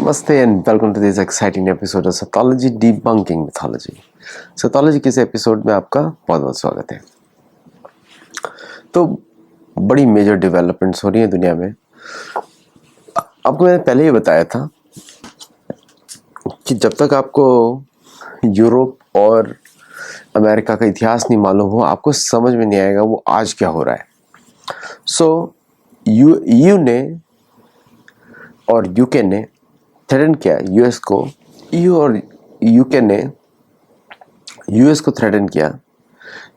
Namaste and welcome to this exciting episode of Sathology Debunking Mythology. Sathology किस episode में आपका बहुत बहुत स्वागत है। तो बड़ी मेजर डेवलपमेंट्स हो रही हैं दुनिया में। आपको मैंने पहले ही बताया था कि जब तक आपको यूरोप और अमेरिका का इतिहास नहीं मालूम हो, आपको समझ में नहीं आएगा वो आज क्या हो रहा है। यूयू ने और यूके ने थ्रेटन किया यूएस को। ईयू और यूके ने यूएस को थ्रेटन किया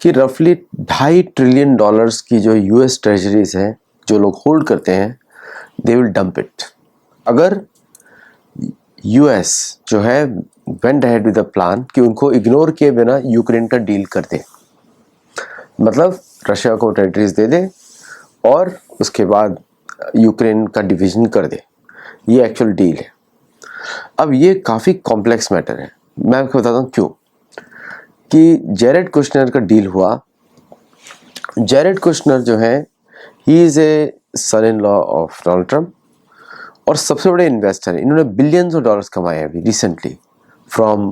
कि रफली $2.5 ट्रिलियन की जो यूएस ट्रेजरीज हैं जो लोग होल्ड करते हैं, दे विल डंप इट। अगर यूएस जो है went ahead with a plan कि उनको इग्नोर किए बिना यूक्रेन का डील कर दे, मतलब रशिया को टेरिटरीज दे दे और उसके बाद यूक्रेन का डिवीजन कर दे, ये एक्चुअल डील है। अब ये काफ़ी कॉम्प्लेक्स मैटर है। मैं आपको बताता हूँ क्यों। कि जेरेड कुशनर का डील हुआ। जेरेड कुशनर जो है, he is a son in law of Donald Trump और सबसे बड़े इन्वेस्टर हैं। इन्होंने बिलियंस ऑफ डॉलर्स कमाए हैं अभी रिसेंटली फ्रॉम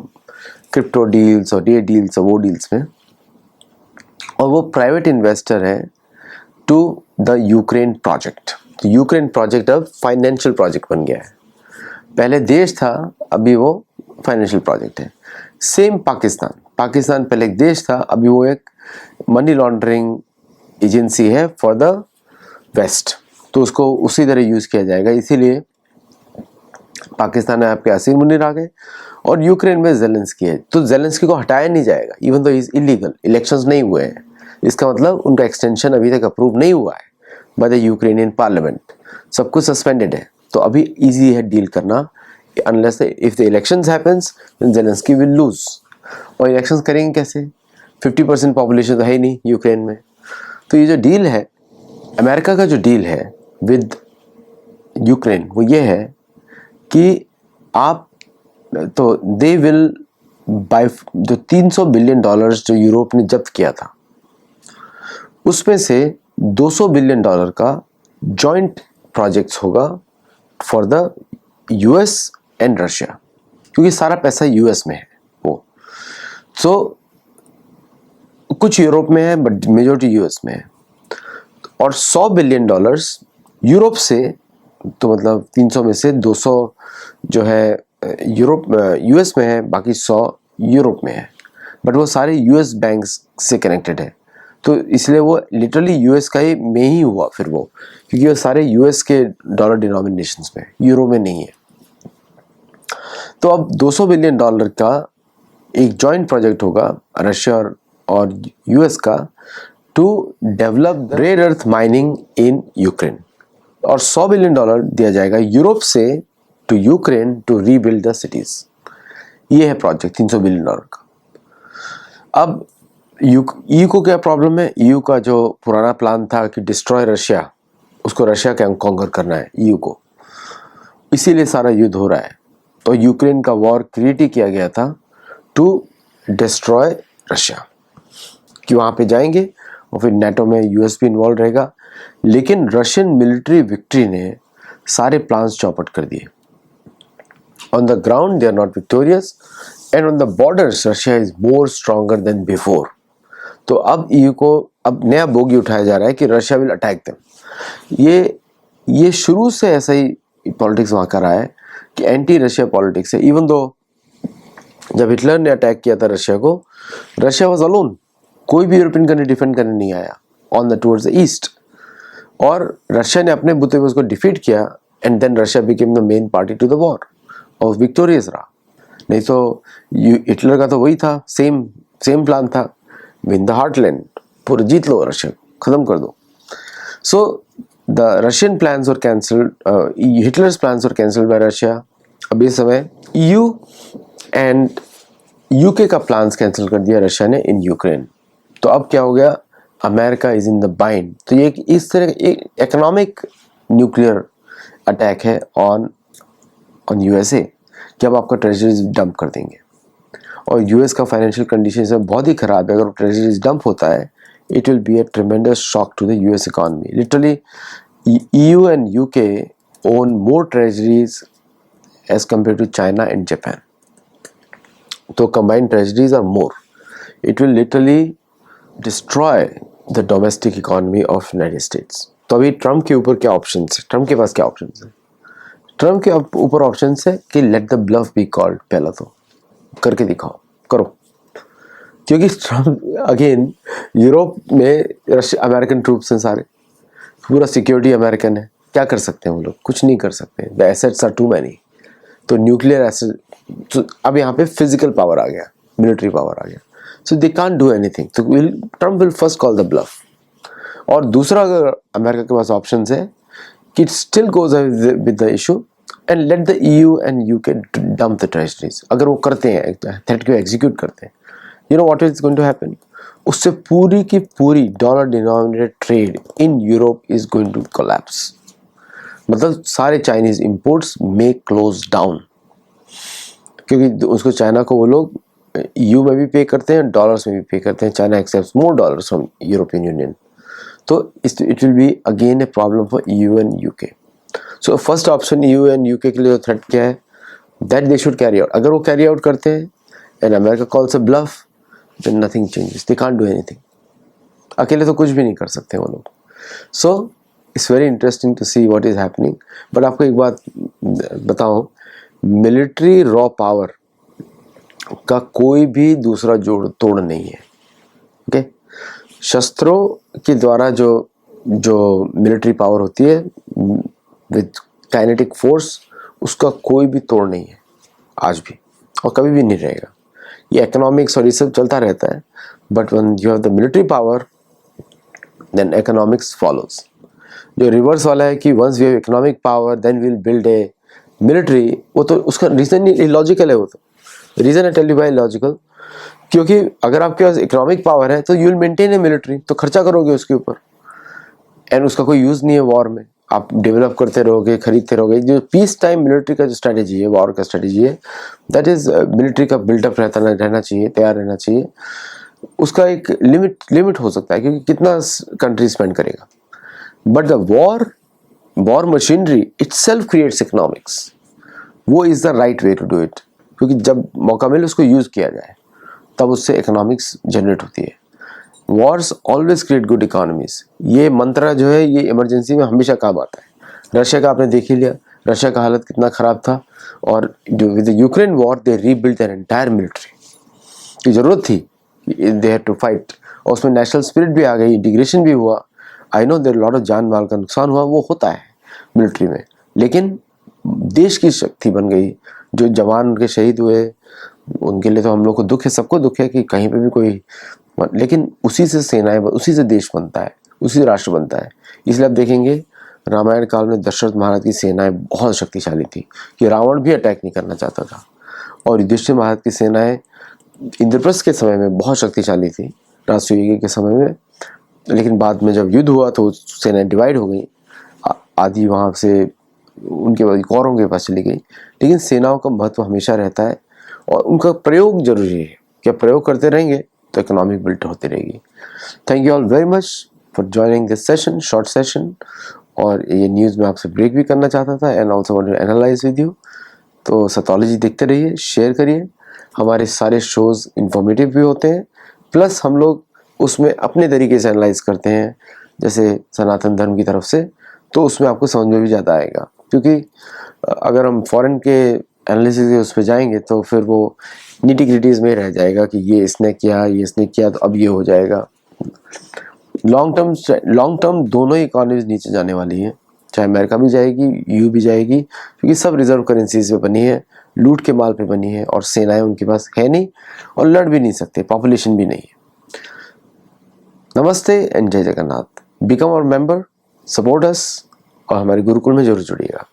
क्रिप्टो डील्स और ये डील्स और वो डील्स में, और वो प्राइवेट इन्वेस्टर है टू द यूक्रेन प्रोजेक्ट। तो यूक्रेन प्रोजेक्ट अब फाइनेंशियल प्रोजेक्ट बन गया है। पहले देश था, अभी वो फाइनेंशियल प्रोजेक्ट है। सेम पाकिस्तान पहले एक देश था, अभी वो एक मनी लॉन्ड्रिंग एजेंसी है फॉर द वेस्ट। तो उसको उसी तरह यूज़ किया जाएगा। इसीलिए पाकिस्तान में आपके असीर मुनीर आ गए और यूक्रेन में ज़ेलेंस्की है। तो ज़ेलेंस्की को हटाया नहीं जाएगा, इवन तो इज इलीगल, इलेक्शंस नहीं हुए हैं। इसका मतलब उनका एक्सटेंशन अभी तक अप्रूव नहीं हुआ है बाय द यूक्रेनियन पार्लियामेंट। सब कुछ सस्पेंडेड है। तो अभी इजी है डील करना, unless if the elections happens then Zelensky will lose. और इलेक्शंस करेंगे कैसे? 50% पॉपुलेशन तो है ही नहीं यूक्रेन में। तो ये जो डील है, अमेरिका का जो डील है विद यूक्रेन, वो ये है कि आप तो दे विल बाय जो $300 बिलियन जो यूरोप ने जब्त किया था, उसमें से $200 बिलियन का जॉइंट प्रोजेक्ट्स होगा for the US and Russia, क्योंकि सारा पैसा यूएस में है वो। सो कुछ यूरोप में है बट मेजॉरिटी यूएस में है। और $100 बिलियन यूरोप से, तो मतलब 300 में से 200 जो है यूएस में है, बाकी 100 यूरोप में है। बट वो सारे यूएस बैंक्स से कनेक्टेड है, तो इसलिए वो लिटरली यूएस का ही में ही हुआ फिर वो, क्योंकि वो सारे यूएस के डॉलर डिनोमिनेशंस में, यूरो में नहीं है। तो अब $200 बिलियन का एक जॉइंट प्रोजेक्ट होगा रशिया और यूएस का to develop rare earth mining in Ukraine. और $100 बिलियन दिया जाएगा यूरोप से to Ukraine to rebuild the cities. ये है प्रोजेक्ट $300 बिलियन का। अब ईयू को क्या प्रॉब्लम है? ईयू का जो पुराना प्लान था कि डिस्ट्रॉय रशिया, उसको रशिया का कॉन्कर करना है ईयू को, इसीलिए सारा युद्ध हो रहा है। तो यूक्रेन का वॉर क्रिएट ही किया गया था टू डिस्ट्रॉय रशिया, कि वहाँ पे जाएंगे और फिर नेटो में यूएस भी इन्वॉल्व रहेगा। लेकिन रशियन मिलिट्री विक्ट्री ने सारे प्लान्स चौपट कर दिए। On the ground they are not victorious and on the borders Russia is more stronger than before. तो अब ईयू को अब नया बोगी उठाया जा रहा है कि रशिया विल अटैक देम। ये शुरू से ऐसा ही पॉलिटिक्स वहाँ का रहा है कि एंटी रशिया पॉलिटिक्स है। इवन दो जब हिटलर ने अटैक किया था रशिया को, रशिया वाज अलोन, कोई भी यूरोपियन कंट्री डिफेंड करने नहीं आया on the towards the east, और रशिया ने अपने बुते में उसको डिफीट किया and then Russia became the main party to the war और विक्टोरियस रहा। नहीं तो हिटलर का तो वही था, सेम प्लान था, विन द हार्टलैंड, पूरा जीत लो, रशिया खत्म कर दो। So the Russian plans were cancelled, Hitler's plans were cancelled by Russia. अब इस समय ईयू एंड यूके का प्लान्स कैंसिल कर दिया रशिया ने इन यूक्रेन। तो अब क्या हो गया? America is in the bind. तो ये इस तरह एक इकोनॉमिक न्यूक्लियर अटैक है ऑन यूएसए, कि अब आपका ट्रेजरीज डंप कर देंगे। और यूएस का फाइनेंशियल कंडीशन बहुत ही ख़राब है। अगर ट्रेजरीज डंप होता है, it will be a tremendous shock to the US economy. Literally EU and UK own more treasuries as compared to China and Japan. तो combined treasuries are more. It will literally destroy the domestic economy of United States. तो अभी Trump के ऊपर क्या option है? Trump के पास क्या option है? ट्रम्प के ऊपर ऑप्शन है कि let the bluff be called. पहला तो करके दिखाओ, करो. क्योंकि ट्रम्प अगेन यूरोप में अमेरिकन ट्रूप्स हैं सारे, पूरा सिक्योरिटी अमेरिकन है. क्या कर सकते हैं वो लोग? कुछ नहीं कर सकते. The assets are too many. तो न्यूक्लियर एसेट, तो अब यहाँ पे फिजिकल पावर आ गया, मिलिट्री पावर आ गया. So they can't do anything. तो Trump will first call the bluff. और दूसरा, अगर अमेरिका के पास ऑप्शन है कि still goes with the issue and let the EU and UK dump the treasuries. अगर वो करते हैं, थ्रेट को एग्जीक्यूट करते हैं, you know what is going to happen? उससे पूरी की पूरी dollar denominated trade in Europe is going to collapse. मतलब सारे चाइनीज इंपोर्ट्स में क्लोज डाउन, क्योंकि उसको चाइना को वो लोग EU में भी पे करते हैं, डॉलर्स में भी पे करते हैं. China accepts more dollars from European Union. तो it will be again a problem for EU and UK. So first option EU and UK के लिए थ्रेट क्या है? That they should carry out. अगर वो कैरी आउट करते हैं and America calls a bluff, then nothing changes. They can't do anything. अकेले तो कुछ भी नहीं कर सकते वो लोग. So it's very interesting to see what is happening. But आपको एक बात बताऊं, मिलिट्री रॉ पावर का कोई भी दूसरा जोड़ तोड़ नहीं है. ओके, शस्त्रों के द्वारा जो मिलिट्री पावर होती है विद काइनेटिक फोर्स, उसका कोई भी तोड़ नहीं है आज भी, और कभी भी नहीं रहेगा. ये इकोनॉमिक्स और ये सब चलता रहता है, but when you have the military power then economics follows. जो रिवर्स वाला है कि once we have economic power then we will build a military, वो तो उसका रीजन इलॉजिकल है. वो तो रीजन है, टेल यू व्हाई लॉजिकल. क्योंकि अगर आपके पास इकोनॉमिक पावर है तो you will maintain A military, तो खर्चा करोगे उसके ऊपर, एंड उसका कोई यूज नहीं है वॉर में. आप डेवलप करते रहोगे, खरीदते रहोगे. जो पीस टाइम मिलिट्री का जो स्ट्रेटेजी है, वॉर का स्ट्रेटेजी है, दैट इज मिलिट्री का बिल्डअप रहना चाहिए, तैयार रहना चाहिए. उसका एक लिमिट हो सकता है, क्योंकि कितना कंट्री स्पेंड करेगा. But the war machinery itself creates economics. वो is the right way to do it, क्योंकि जब मौका मिले उसको यूज किया जाए तब उससे इकोनॉमिक्स जनरेट होती है. Wars always create good economies. ये मंत्र जो है ये इमरजेंसी में हमेशा काम आता है. रशिया का आपने देख ही लिया, रशिया का हालत कितना खराब था, और with the Ukraine war they rebuild their entire military. की जरूरत थी, दे हैड टू फाइट, और उसमें नेशनल स्पिरिट भी आ गई, इंटीग्रेशन भी हुआ. I know there lot of जान माल का नुकसान हुआ, वो होता है मिलिट्री में, लेकिन देश की शक्ति बन गई. जो जवान उनके शहीद हुए उनके लिए तो हम लोग को दुख है, सबको दुख है कि कहीं पे भी कोई, लेकिन उसी से सेनाएं, उसी से देश बनता है, उसी से राष्ट्र बनता है. इसलिए आप देखेंगे रामायण काल में दशरथ महाराज की सेनाएं बहुत शक्तिशाली थी, कि रावण भी अटैक नहीं करना चाहता था. और युधिष्ठिर महाराज की सेनाएं इंद्रप्रस्थ के समय में बहुत शक्तिशाली थी, राजसूय के समय में. लेकिन बाद में जब युद्ध हुआ तो सेनाएं डिवाइड हो गई, आधी वहाँ से उनके बाद कौरवों के पास चली गई. लेकिन सेनाओं का महत्व हमेशा रहता है, और उनका प्रयोग जरूरी है. क्या प्रयोग करते रहेंगे तो इकोनॉमिक बिल्ड होती रहेगी. Thank you all very much for joining this session, short session. और ये न्यूज़ में आपसे ब्रेक भी करना चाहता था, and also want to analyse with you. तो सैथोलॉजी देखते रहिए, शेयर करिए. हमारे सारे शोज़ इंफॉर्मेटिव भी होते हैं, प्लस हम लोग उसमें अपने तरीके से एनालाइज करते हैं, जैसे सनातन धर्म की तरफ से. तो उसमें आपको समझ में भी ज़्यादा आएगा, क्योंकि अगर हम फॉरेन के एनालिसिस के उस पर जाएंगे तो फिर वो निटी ग्रिटीज़ में रह जाएगा कि ये इसने किया तो अब ये हो जाएगा. लॉन्ग टर्म दोनों ही इकोनॉमीज नीचे जाने वाली है, चाहे अमेरिका भी जाएगी, EU भी जाएगी, क्योंकि सब रिजर्व करेंसीज पे बनी है, लूट के माल पे बनी है, और सेनाएं उनके पास है नहीं, और लड़ भी नहीं सकते, पॉपुलेशन भी नहीं है. नमस्ते एंड जय Jagannath. Become our member, support us, और हमारे गुरुकुल में जरूर जुड़िएगा.